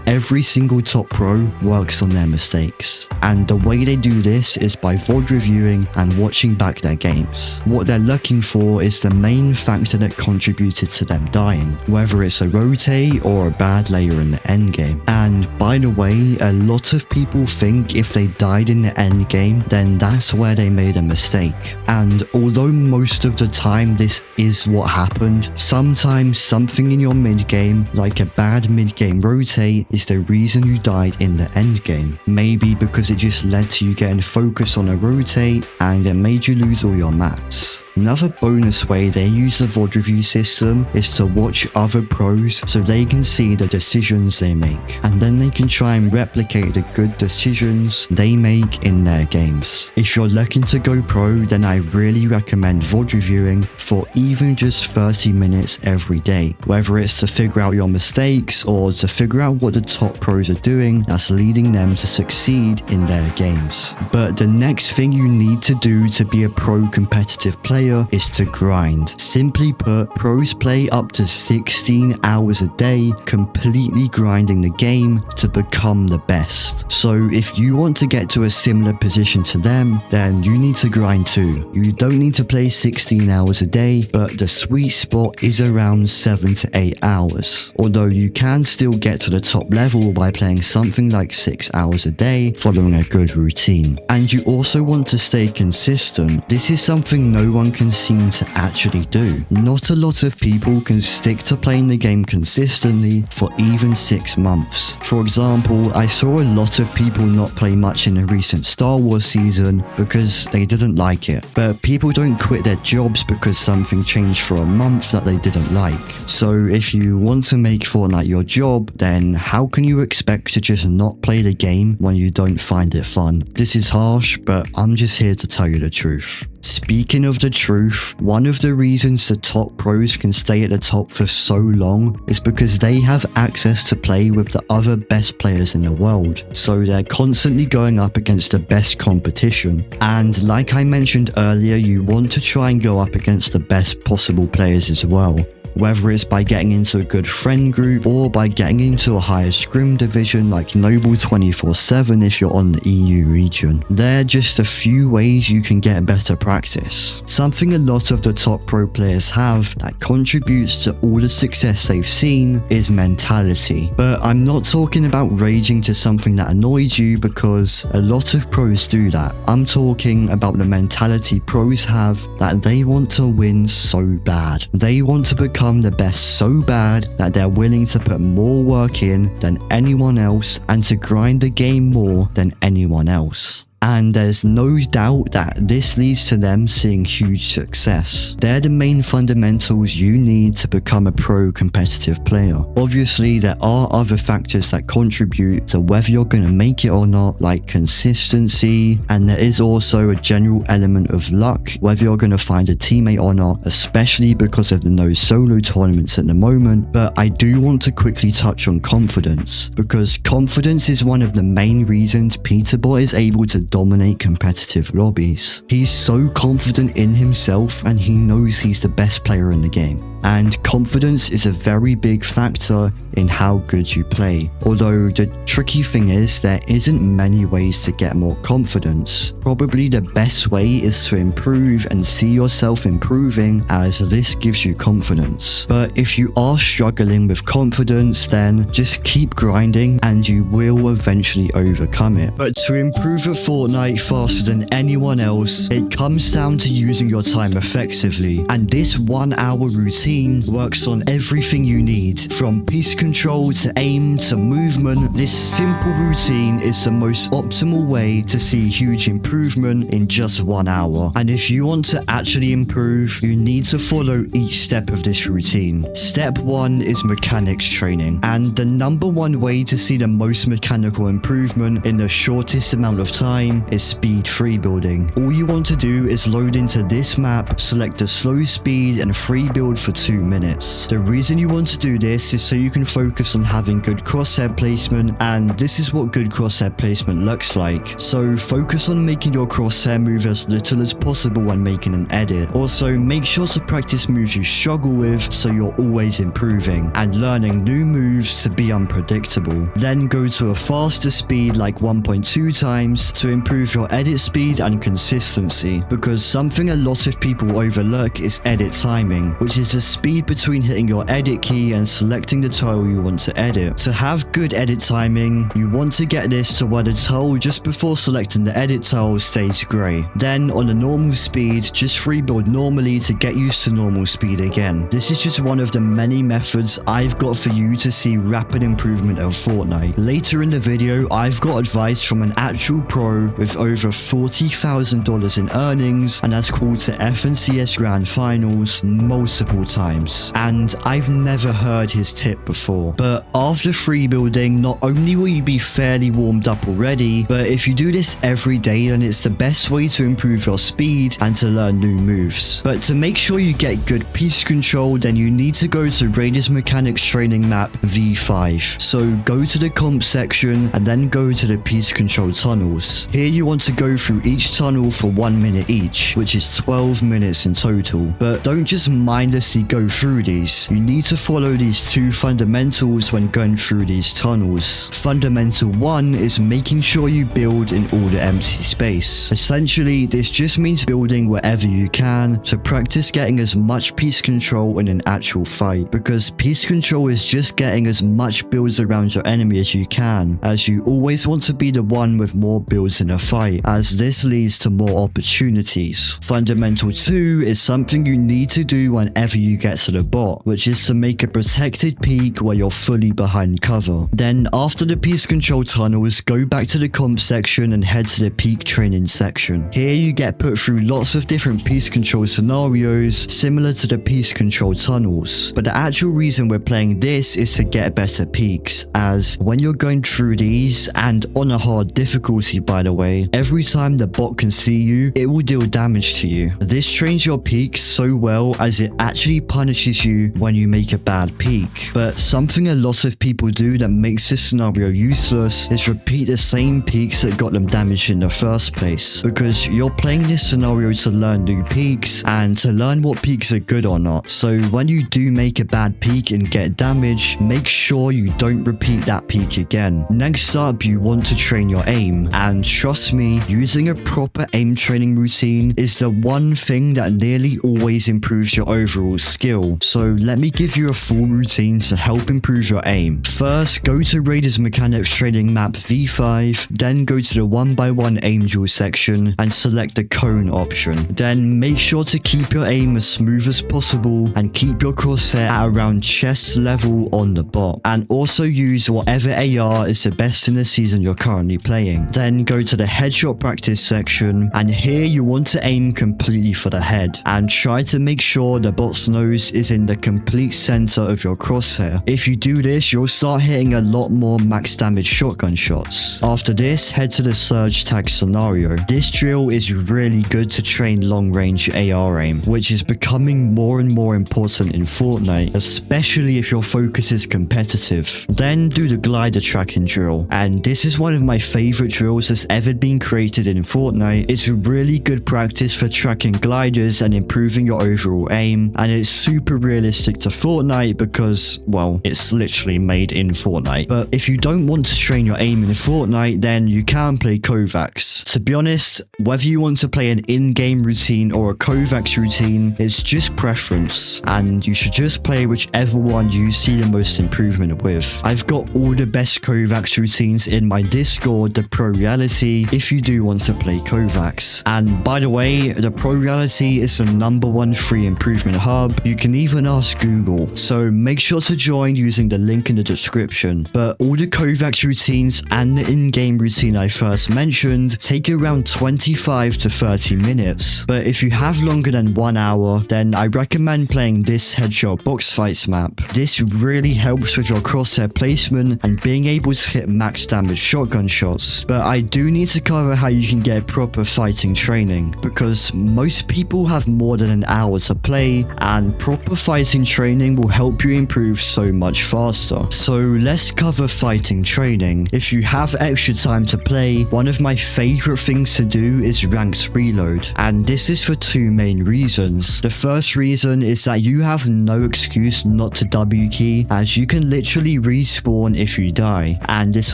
Every single top pro works on their mistakes, and the way they do this is by VOD reviewing and watching back their games. What they're looking for is the main factor that contributed to them dying, whether it's a rotate or a bad layer in the end game. And by the way, a lot of people think if they died in the end game, then that's where they made a mistake. And although most of the time this is what happened, sometimes something in your mid game, like a bad mid game rotate, is the reason you died in the end game. Maybe because it just led to you getting focused on a rotate and it made you lose all your mats. Another bonus way they use the VOD review system is to watch other pros so they can see the decisions they make, and then they can try and replicate the good decisions they make in their games. If you're looking to go pro, then I really recommend VOD reviewing for even just 30 minutes every day, whether it's to figure out your mistakes or to figure out what the top pros are doing that's leading them to succeed in their games. But the next thing you need to do to be a pro competitive player is to grind. Simply put, pros play up to 16 hours a day completely grinding the game to become the best. So if you want to get to a similar position to them, then you need to grind too. You don't need to play 16 hours a day, but the sweet spot is around 7 to 8 hours. Although you can still get to the top level by playing something like 6 hours a day, following a good routine. And you also want to stay consistent. This is something no one can seem to actually do. Not a lot of people can stick to playing the game consistently for even 6 months. For example, I saw a lot of people not play much in the recent Star Wars season because they didn't like it. But people don't quit their jobs because something changed for a month that they didn't like. So if you want to make Fortnite your job, then how can you expect to just not play the game when you don't find it fun? This is harsh, but I'm just here to tell you the truth. Speaking of the truth, one of the reasons the top pros can stay at the top for so long is because they have access to play with the other best players in the world. So they're constantly going up against the best competition. And like I mentioned earlier, you want to try and go up against the best possible players as well. Whether it's by getting into a good friend group or by getting into a higher scrim division like Noble 24/7 if you're on the EU region. They're just a few ways you can get better practice. Something a lot of the top pro players have that contributes to all the success they've seen is mentality. But I'm not talking about raging to something that annoys you, because a lot of pros do that. I'm talking about the mentality pros have that they want to win so bad. They want to become the best so bad that they're willing to put more work in than anyone else and to grind the game more than anyone else. And there's no doubt that this leads to them seeing huge success. They're the main fundamentals you need to become a pro competitive player. Obviously, there are other factors that contribute to whether you're going to make it or not, like consistency, and there is also a general element of luck, whether you're going to find a teammate or not, especially because of the no solo tournaments at the moment. But I do want to quickly touch on confidence, because confidence is one of the main reasons Peterbot is able to dominate competitive lobbies. He's so confident in himself and he knows he's the best player in the game. And confidence is a very big factor in how good you play. Although the tricky thing is there isn't many ways to get more confidence. Probably the best way is to improve and see yourself improving, as this gives you confidence. But if you are struggling with confidence, then just keep grinding and you will eventually overcome it. But to improve at Fortnite faster than anyone else, it comes down to using your time effectively. And this 1 hour routine works on everything you need, from piece control to aim to movement. This simple routine is the most optimal way to see huge improvement in just 1 hour. And if you want to actually improve, you need to follow each step of this routine. Step 1 is mechanics training, and the #1 way to see the most mechanical improvement in the shortest amount of time is speed free building. All you want to do is load into this map, select a slow speed and free build for 2 minutes. The reason you want to do this is so you can focus on having good crosshair placement, and this is what good crosshair placement looks like. So focus on making your crosshair move as little as possible when making an edit. Also, make sure to practice moves you struggle with so you're always improving and learning new moves to be unpredictable. Then go to a faster speed like 1.2 times to improve your edit speed and consistency, because something a lot of people overlook is edit timing, which is the speed between hitting your edit key and selecting the tile you want to edit. To have good edit timing, you want to get this to where the tile just before selecting the edit tile stays grey. Then on a normal speed, just free build normally to get used to normal speed again. This is just one of the many methods I've got for you to see rapid improvement of Fortnite. Later in the video, I've got advice from an actual pro with over $40,000 in earnings and has called to FNCS Grand Finals multiple times. And I've never heard his tip before. But after free building, not only will you be fairly warmed up already, but if you do this every day, then it's the best way to improve your speed and to learn new moves. But to make sure you get good piece control, then you need to go to Raiders Mechanics Training Map V5. So go to the comp section and then go to the piece control tunnels. Here you want to go through each tunnel for 1 minute each, which is 12 minutes in total. But don't just mindlessly go through these. You need to follow these two fundamentals when going through these tunnels. Fundamental 1 is making sure you build in all the empty space. Essentially, this just means building wherever you can to practice getting as much piece control in an actual fight, because piece control is just getting as much builds around your enemy as you can, as you always want to be the one with more builds in a fight, as this leads to more opportunities. Fundamental 2 is something you need to do whenever you get to the bot, which is to make a protected peek where you're fully behind cover. Then after the piece control tunnels, go back to the comp section and head to the peak training section. Here you get put through lots of different piece control scenarios similar to the piece control tunnels, but the actual reason we're playing this is to get better peaks, as when you're going through these, and on a hard difficulty by the way, every time the bot can see you, it will deal damage to you. This trains your peaks so well as it actually punishes you when you make a bad peak. But something a lot of people do that makes this scenario useless is repeat the same peaks that got them damaged in the first place, because you're playing this scenario to learn new peaks and to learn what peaks are good or not. So when you do make a bad peak and get damage, make sure you don't repeat that peak again. Next up, you want to train your aim, and trust me, using a proper aim training routine is the one thing that nearly always improves your overall skill. So let me give you a full routine to help improve your aim. First, go to Raiders Mechanics Training Map V5, then go to the 1x1 aim drill section and select the cone option. Then make sure to keep your aim as smooth as possible and keep your crosshair at around chest level on the bot, and also use whatever AR is the best in the season you're currently playing. Then go to the headshot practice section, and here you want to aim completely for the head and try to make sure the bot's nose is in the complete center of your crosshair. If you do this, you'll start hitting a lot more max damage shotgun shots. After this, head to the surge tag scenario. This drill is really good to train long range AR aim, which is becoming more and more important in Fortnite, especially if your focus is competitive. Then do the glider tracking drill, and this is one of my favorite drills that's ever been created in Fortnite. It's a really good practice for tracking gliders and improving your overall aim, and it's super realistic to Fortnite because, well, it's literally made in Fortnite. But if you don't want to train your aim in Fortnite, then you can play Kovacs. To be honest, whether you want to play an in-game routine or a Kovacs routine, it's just preference, and you should just play whichever one you see the most improvement with. I've got all the best Kovacs routines in my Discord, the Pro Reality, if you do want to play Kovacs. And by the way, the Pro Reality is the #1 free improvement hub. You can even ask Google, so make sure to join using the link in the description. But all the Kovacs routines and the in-game routine I first mentioned take around 25 to 30 minutes. But if you have longer than 1 hour, then I recommend playing this headshot box fights map. This really helps with your crosshair placement and being able to hit max damage shotgun shots. But I do need to cover how you can get proper fighting training, because most people have more than an hour to play, and proper fighting training will help you improve so much faster. So let's cover fighting training. If you have extra time to play, one of my favorite things to do is ranked reload, and this is for two main reasons. The first reason is that you have no excuse not to W key, as you can literally respawn if you die, and this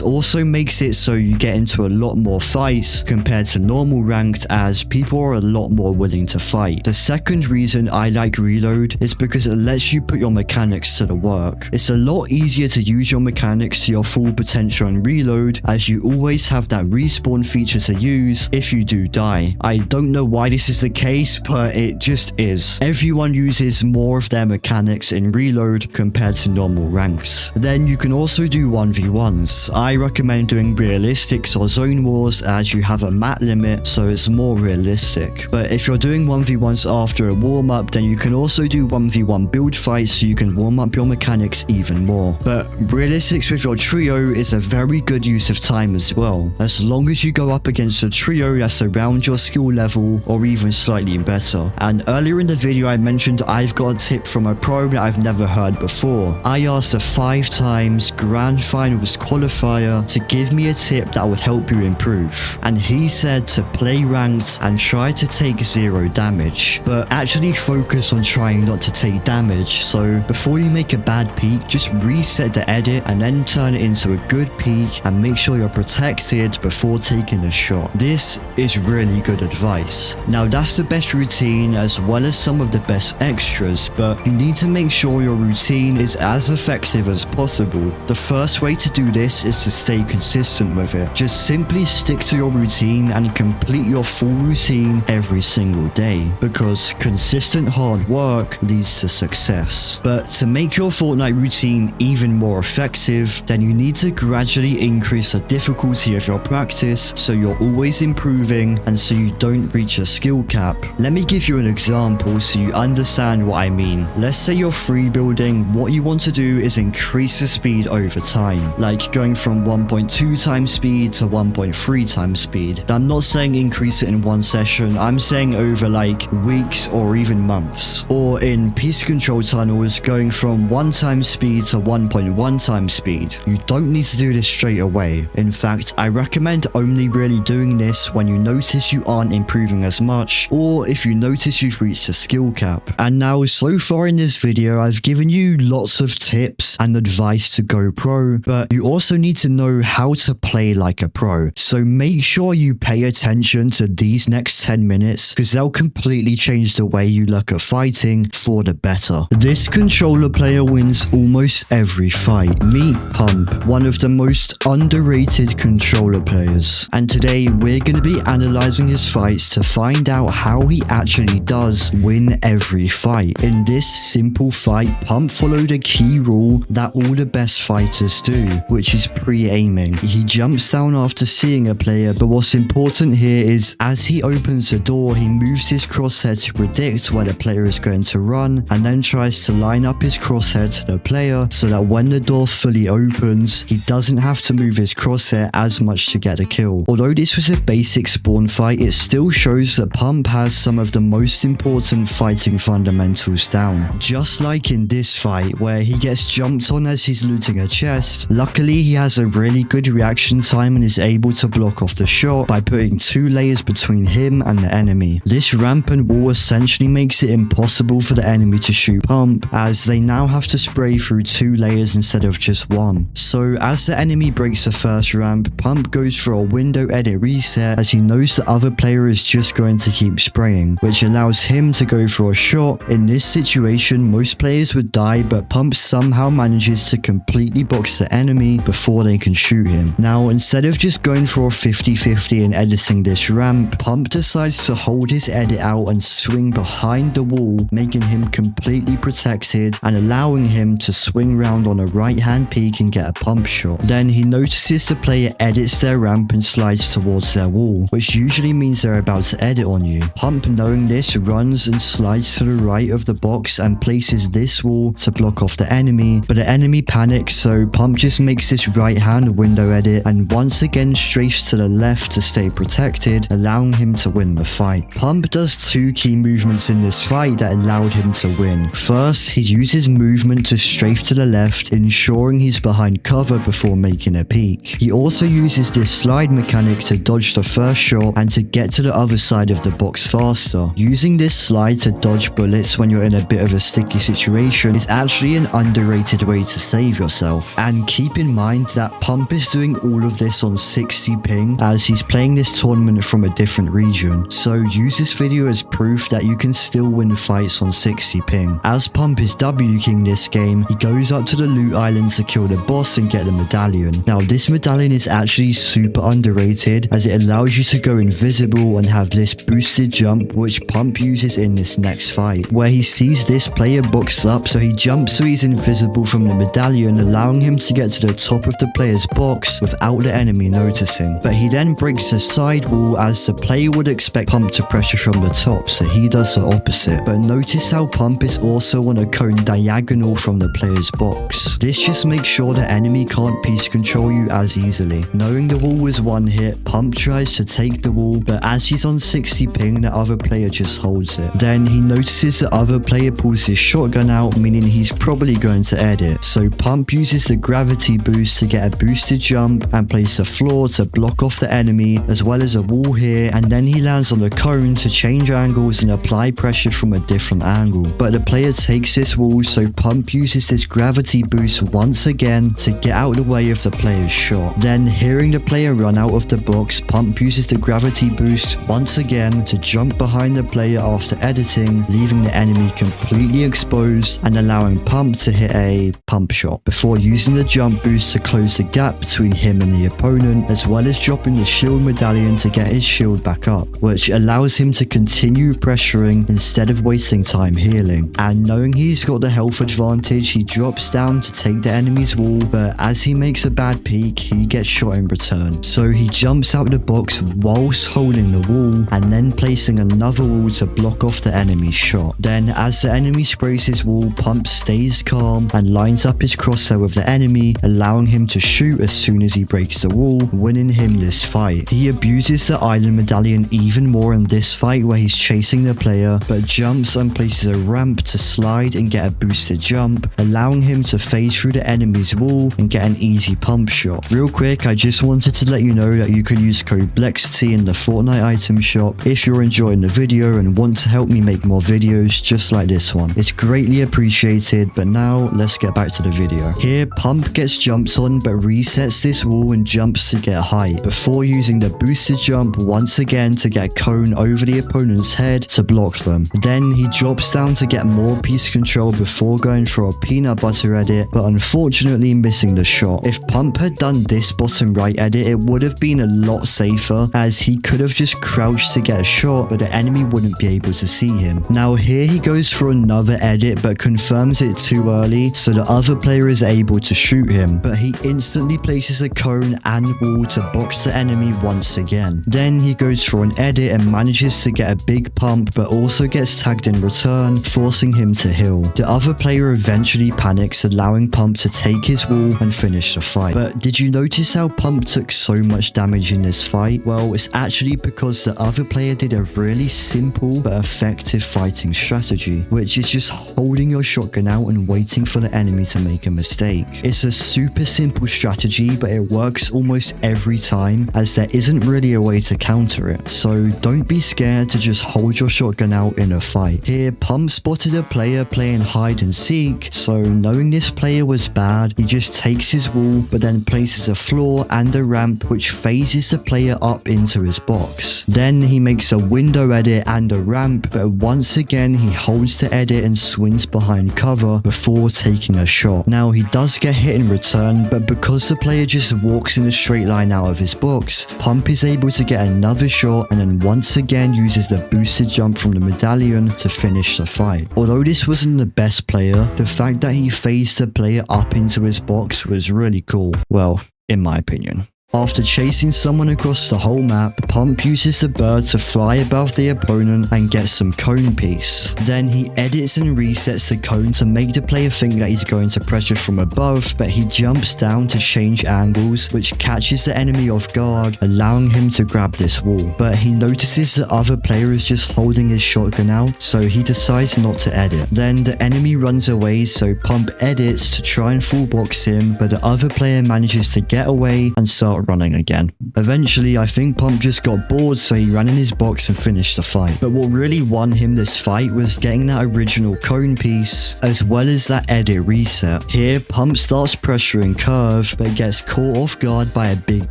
also makes it so you get into a lot more fights compared to normal ranked, as people are a lot more willing to fight. The second reason I like reload reload is because it lets you put your mechanics to the work. It's a lot easier to use your mechanics to your full potential and reload, as you always have that respawn feature to use if you do die. I don't know why this is the case, but it just is. Everyone uses more of their mechanics in reload compared to normal ranks. Then you can also do 1v1s. I recommend doing realistics or zone wars, as you have a mat limit, so it's more realistic. But if you're doing 1v1s after a warm-up, then you can also do 1v1 build fights so you can warm up your mechanics even more. But realistics with your trio is a very good use of time as well, as long as you go up against a trio that's around your skill level or even slightly better. And earlier in the video I mentioned I've got a tip from a pro that I've never heard before. I asked a 5 times Grand Finals qualifier to give me a tip that would help you improve, and he said to play ranked and try to take 0 damage, but actually focus on trying not to take damage. So before you make a bad peak, just reset the edit and then turn it into a good peak and make sure you're protected before taking a shot. This is really good advice. Now that's the best routine as well as some of the best extras, but you need to make sure your routine is as effective as possible. The first way to do this is to stay consistent with it. Just simply stick to your routine and complete your full routine every single day, because consistent hard work leads to success. But to make your Fortnite routine even more effective, then you need to gradually increase the difficulty of your practice so you're always improving and so you don't reach a skill cap. Let me give you an example so you understand what I mean. Let's say you're free building. What you want to do is increase the speed over time, like going from 1.2 times speed to 1.3 times speed. I'm not saying increase it in one session, I'm saying over like weeks or even months. Or in piece control tunnels, going from 1 times speed to 1.1 times speed. You don't need to do this straight away. In fact, I recommend only really doing this when you notice you aren't improving as much, or if you notice you've reached a skill cap. And now, so far in this video, I've given you lots of tips and advice to go pro, but you also need to know how to play like a pro. So make sure you pay attention to these next 10 minutes, because they'll completely change the way you look at fighting for the better. This controller player wins almost every fight. Meet Pump, one of the most underrated controller players. And today we're going to be analyzing his fights to find out how he actually does win every fight. In this simple fight, Pump followed a key rule that all the best fighters do, which is pre-aiming. He jumps down after seeing a player, but what's important here is as he opens the door, he moves his crosshair to predict where the player is going to run, and then tries to line up his crosshair to the player so that when the door fully opens, he doesn't have to move his crosshair as much to get a kill. Although this was a basic spawn fight, it still shows that Pump has some of the most important fighting fundamentals down. Just like in this fight where he gets jumped on as he's looting a chest, luckily he has a really good reaction time and is able to block off the shot by putting 2 layers between him and the enemy. This rampant wall essentially makes it impossible for the enemy to shoot Pump, as they now have to spray through 2 layers instead of just 1. So as the enemy breaks the first ramp, Pump goes for a window edit reset as he knows the other player is just going to keep spraying, which allows him to go for a shot. In this situation, most players would die, but Pump somehow manages to completely box the enemy before they can shoot him. Now, instead of just going for a 50-50 and editing this ramp, Pump decides to hold his edit out and swing behind the wall, making him completely protected and allowing him to swing round on a right hand peek and get a pump shot. Then he notices the player edits their ramp and slides towards their wall, which usually means they're about to edit on you. Pump, knowing this, runs and slides to the right of the box and places this wall to block off the enemy, but the enemy panics, so Pump just makes this right hand window edit and once again strafes to the left to stay protected, allowing him to win the fight. Pump does 2 key movements in this fight that allowed him to win. First, he uses movement to strafe to the left, ensuring he's behind cover before making a peek. He also uses this slide mechanic to dodge the first shot and to get to the other side of the box faster. Using this slide to dodge bullets when you're in a bit of a sticky situation is actually an underrated way to save yourself. And keep in mind that Pump is doing all of this on 60 ping as he's playing this tournament from a different region. So use this video as proof that you can still win fights on on 60 ping. As Pump is W king this game, he goes up to the loot island to kill the boss and get the medallion. Now this medallion is actually super underrated as it allows you to go invisible and have this boosted jump which Pump uses in this next fight, where he sees this player boxed up, so he jumps so he's invisible from the medallion, allowing him to get to the top of the player's box without the enemy noticing. But he then breaks the side wall as the player would expect Pump to pressure from the top, so he does the opposite. But notice how Pump is also on a cone diagonal from the player's box. This just makes sure the enemy can't piece control you as easily. Knowing the wall was one hit, Pump tries to take the wall, but as he's on 60 ping, the other player just holds it. Then he notices the other player pulls his shotgun out, meaning he's probably going to edit. So Pump uses the gravity boost to get a boosted jump and place a floor to block off the enemy, as well as a wall here, and then he lands on the cone to change angles and apply pressure from a different angle. But the player takes this wall, so Pump uses this gravity boost once again to get out of the way of the player's shot. Then hearing the player run out of the box, Pump uses the gravity boost once again to jump behind the player after editing, leaving the enemy completely exposed and allowing Pump to hit a pump shot before using the jump boost to close the gap between him and the opponent, as well as dropping the shield medallion to get his shield back up, which allows him to continue pressuring instead of wasting time healing. And knowing he's got the health advantage, he drops down to take the enemy's wall, but as he makes a bad peek, he gets shot in return. So he jumps out the box whilst holding the wall and then placing another wall to block off the enemy's shot. Then as the enemy sprays his wall, Pump stays calm and lines up his crosshair with the enemy, allowing him to shoot as soon as he breaks the wall, winning him this fight. He abuses the island medallion even more in this fight where he's chasing the player, but jumps and places a ramp to slide and get a boosted jump, allowing him to phase through the enemy's wall and get an easy pump shot. Real quick, I just wanted to let you know that you can use code Blexiti in the Fortnite item shop if you're enjoying the video and want to help me make more videos just like this one. It's greatly appreciated, but now let's get back to the video. Here, Pump gets jumps on but resets this wall and jumps to get height before using the boosted jump once again to get a cone over the opponent's head to block them. Then he drops down to get more piece control before going for a peanut butter edit, but unfortunately missing the shot. If Pump had done this bottom right edit, it would have been a lot safer as he could have just crouched to get a shot, but the enemy wouldn't be able to see him. Now here he goes for another edit but confirms it too early, so the other player is able to shoot him, but he instantly places a cone and wall to box the enemy once again. Then he goes for an edit and manages to get a big pump, but also gets tagged in return, forcing him to heal. The other player eventually panics, allowing Pump to take his wall and finish the fight. But did you notice how Pump took so much damage in this fight? Well, it's actually because the other player did a really simple but effective fighting strategy, which is just holding your shotgun out and waiting for the enemy to make a mistake. It's a super simple strategy, but it works almost every time as there isn't really a way to counter it. So don't be scared to just hold your shotgun out in a fight. Here, Pump spotted a player playing hide and seek, so knowing this player was bad, he just takes his wall but then places a floor and a ramp which phases the player up into his box. Then he makes a window edit and a ramp, but once again he holds the edit and swings behind cover before taking a shot. Now he does get hit in return, but because the player just walks in a straight line out of his box, Pump is able to get another shot and then once again uses the boosted jump from the medallion to finish the fight. Although this wasn't the best player, the fact that he phased the player up into his box was really cool. Well, in my opinion. After chasing someone across the whole map, Pump uses the bird to fly above the opponent and get some cone piece. Then he edits and resets the cone to make the player think that he's going to pressure from above, but he jumps down to change angles, which catches the enemy off guard, allowing him to grab this wall. But he notices the other player is just holding his shotgun out, so he decides not to edit. Then the enemy runs away, so Pump edits to try and full box him, but the other player manages to get away and start start running again. Eventually, I think Pump just got bored, so he ran in his box and finished the fight. But what really won him this fight was getting that original cone piece, as well as that edit reset. Here, Pump starts pressuring Curve, but gets caught off guard by a big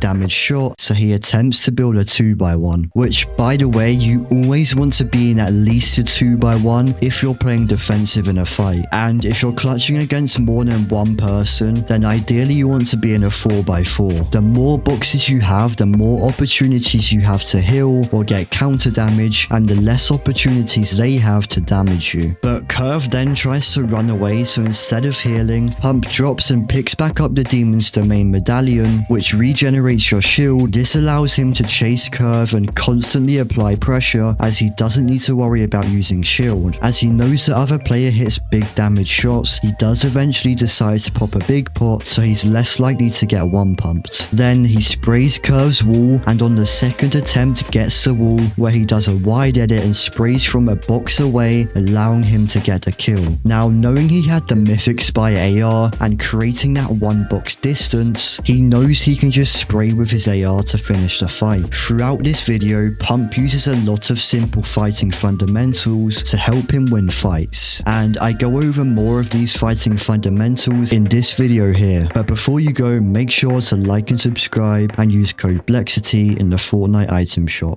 damage shot, so he attempts to build a 2x1, which, by the way, you always want to be in at least a 2x1 if you're playing defensive in a fight. And if you're clutching against more than one person, then ideally you want to be in a 4x4. The more boxes you have, the more opportunities you have to heal or get counter damage, and the less opportunities they have to damage you. But Curve then tries to run away, so instead of healing, Pump drops and picks back up the Demon's Domain medallion, which regenerates your shield. This allows him to chase Curve and constantly apply pressure, as he doesn't need to worry about using shield. As he knows the other player hits big damage shots, he does eventually decide to pop a big pot, so he's less likely to get one pumped. Then he sprays Curve's wall, and on the second attempt gets the wall, where he does a wide edit and sprays from a box away, allowing him to get a kill. Now, knowing he had the Mythic Spy AR and creating that one box distance, he knows he can just spray with his AR to finish the fight. Throughout this video, Pump uses a lot of simple fighting fundamentals to help him win fights, and I go over more of these fighting fundamentals in this video here. But before you go, make sure to like and subscribe and use code Blexiti in the Fortnite item shop.